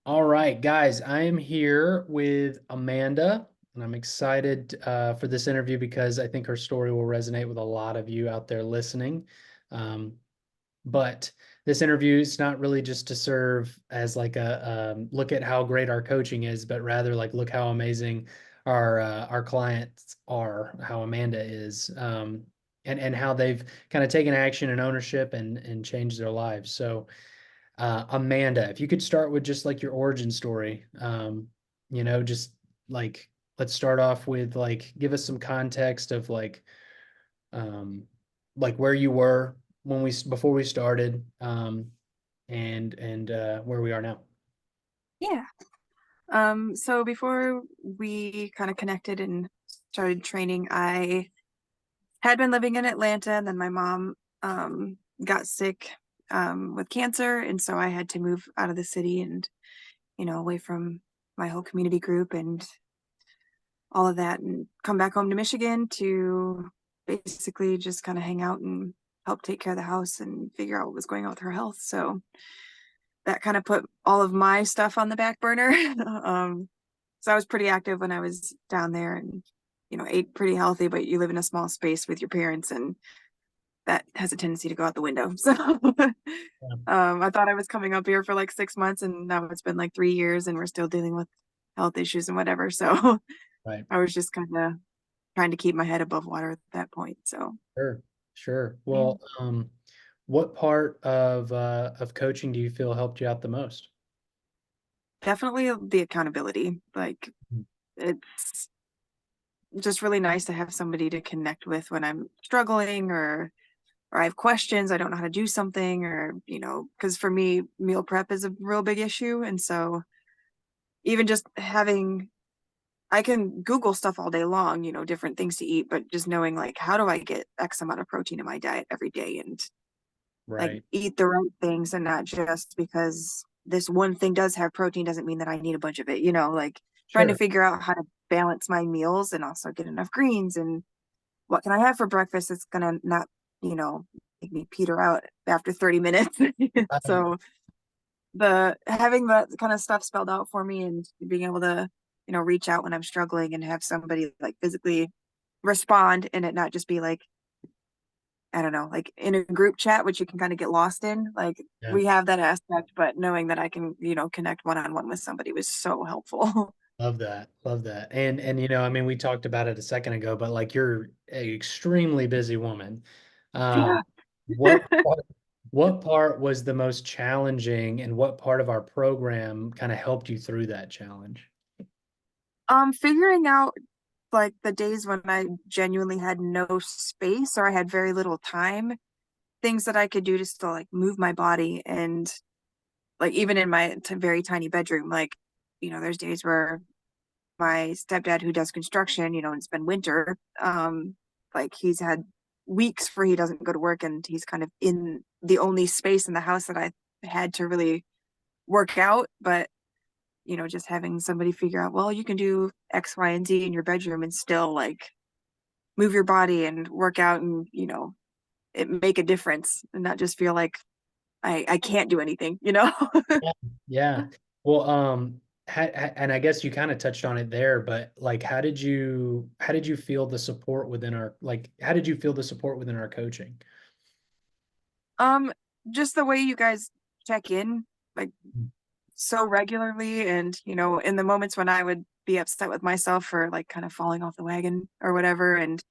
All right, guys, I am here with Amanda, and I'm excited for this interview because I think her story will resonate with a lot of you out there listening. Um, but this interview is not really just to serve as like a look at how great our coaching is, but rather like look how amazing our clients are, how Amanda is, and how they've kind of taken action and ownership and changed their lives. So. Amanda, if you could start with just like your origin story, just like let's start off with like give us some context of um, like where you were when we before we started, and where we are now. Yeah. So before we kind of connected and started training, I had been living in Atlanta, and then my mom got sick with cancer, and so I had to move out of the city and away from my whole community group and all of that, and come back home to Michigan to basically just kind of hang out and help take care of the house and figure out what was going on with her health. So that kind of put all of my stuff on the back burner. So I was pretty active when I was down there and, ate pretty healthy, but you live in a small space with your parents and that has a tendency to go out the window. So Yeah. I thought I was coming up here for like 6 months and now it's been like 3 years and we're still dealing with health issues and whatever. So Right. I was just kind of trying to keep my head above water at that point. So Sure. Sure. yeah, Well, what part of coaching do you feel helped you out the most? definitely the accountability. Like it's just really nice to have somebody to connect with when I'm struggling or I have questions, I don't know how to do something, or, because for me, meal prep is a real big issue. And so even just having, I can Google stuff all day long, different things to eat, but just knowing like, how do I get X amount of protein in my diet every day and like Right. eat the right things and not just because this one thing does have protein doesn't mean that I need a bunch of it, like trying to Sure. figure out how to balance my meals and also get enough greens and what can I have for breakfast that's gonna not, make me peter out after 30 minutes. Right. So the having that kind of stuff spelled out for me and being able to, reach out when I'm struggling and have somebody like physically respond and it not just be like, I don't know, like in a group chat, which you can kind of get lost in. Like Yeah. we have that aspect, but knowing that I can, connect one on one with somebody was so helpful. Love that. Love that. And I mean, we talked about it a second ago, but like you're an extremely busy woman. Yeah. What what part was the most challenging and what part of our program kind of helped you through that challenge? Figuring out like the days when I genuinely had no space or I had very little time, things that I could do to still like move my body and like even in my very tiny bedroom, like, there's days where my stepdad who does construction, and it's been winter, like he's had weeks where he doesn't go to work and he's kind of in the only space in the house that I had to really work out. But just having somebody figure out, well, you can do X, Y, and Z in your bedroom and still like move your body and work out and, it make a difference and not just feel like I can't do anything. Yeah. Yeah. Well, and I guess you kind of touched on it there, but like, how did you feel the support within how did you feel the support within our coaching? Um, just the way you guys check in, like so regularly and, in the moments when I would be upset with myself for like kind of falling off the wagon or whatever, and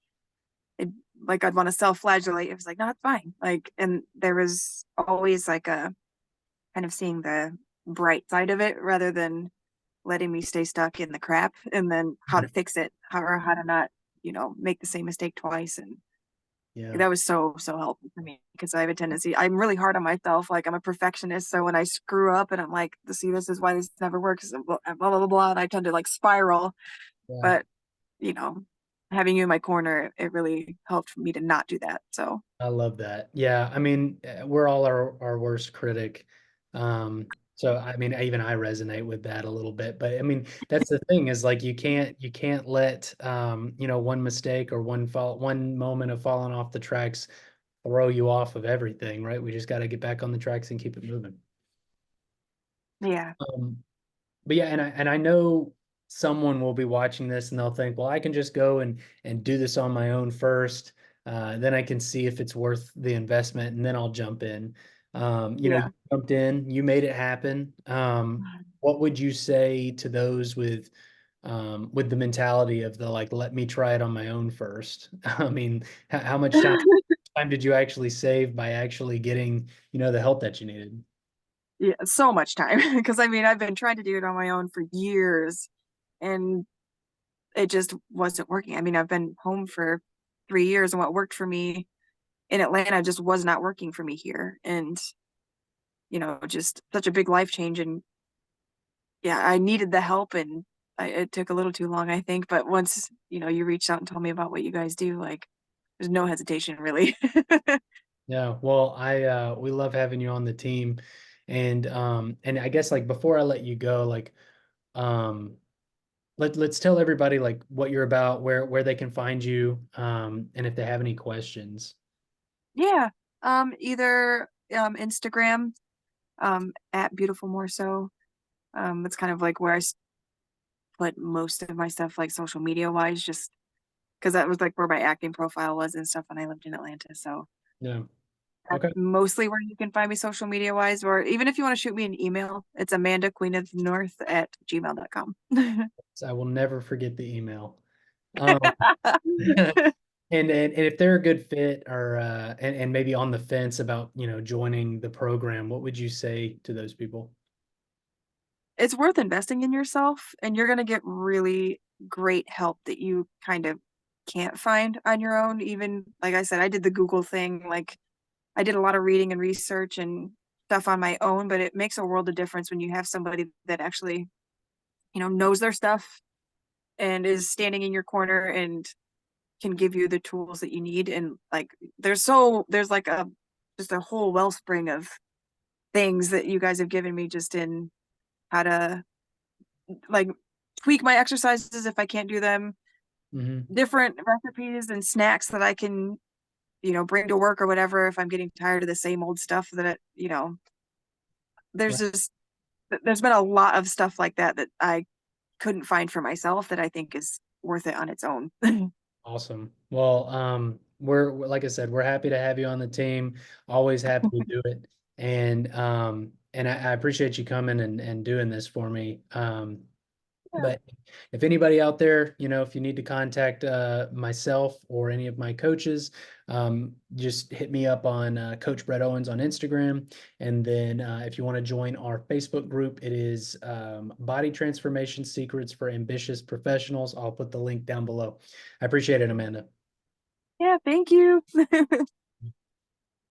it, like I'd want to self-flagellate. It was like, no, it's fine. Like, and there was always like a kind of seeing the bright side of it rather than letting me stay stuck in the crap and then how to fix it, how to not, make the same mistake twice. And Yeah. that was so helpful for me because I have a tendency, I'm really hard on myself. Like I'm a perfectionist. So when I screw up and I'm like, see, this is why this never works, and blah, blah, blah, blah. And I tend to like spiral. Yeah. But, you know, having you in my corner, it really helped me to not do that. So I love that. Yeah, I mean, we're all our worst critic. So I mean, even I resonate with that a little bit. But I mean, that's the thing is like you can't let one mistake or one moment of falling off the tracks throw you off of everything, right? We just got to get back on the tracks and keep it moving. yeah. Um, but yeah, and I know someone will be watching this and they'll think, well, I can just go and do this on my own first. Then I can see if it's worth the investment, and then I'll jump in. You Yeah. jumped in, you made it happen. What would you say to those with the mentality of the like, let me try it on my own first? I mean, how much time did you actually save by actually getting, the help that you needed? Yeah, so much time. Because I mean, I've been trying to do it on my own for years and it just wasn't working. I mean, I've been home for 3 years and what worked for me in Atlanta just was not working for me here. And, just such a big life change. And yeah, I needed the help and it took a little too long, I think. But once, you reached out and told me about what you guys do, like, there's no hesitation really. Yeah, well, we love having you on the team. And I guess like before I let you go, like um let's tell everybody like what you're about, where they can find you, and if they have any questions. Yeah. Either Instagram, at Beautiful More So. It's kind of like where put most of my stuff, like social media wise, just because that was like where my acting profile was and stuff when I lived in Atlanta. So Yeah. that's Okay. mostly where you can find me social media wise, or even if you want to shoot me an email, it's Amanda Queen of the North at gmail.com. So I will never forget the email. Um and if they're a good fit or and maybe on the fence about, joining the program, what would you say to those people? It's worth investing in yourself, and you're going to get really great help that you kind of can't find on your own. Even like I said, I did the Google thing, like I did a lot of reading and research and stuff on my own, but it makes a world of difference when you have somebody that actually, knows their stuff and is standing in your corner and can give you the tools that you need. And like, there's like just a whole wellspring of things that you guys have given me just in how to like tweak my exercises if I can't do them, Hmm. different recipes and snacks that I can, bring to work or whatever if I'm getting tired of the same old stuff there's Right. just there's been a lot of stuff like that that I couldn't find for myself that I think is worth it on its own. Awesome. Well, like I said, we're happy to have you on the team. Always happy to do it. And I appreciate you coming and doing this for me. Yeah. But if anybody out there, if you need to contact myself or any of my coaches, just hit me up on Coach Brett Owens on Instagram. And then if you want to join our Facebook group, it is Body Transformation Secrets for Ambitious Professionals. I'll put the link down below. I appreciate it, Amanda. Yeah, thank you.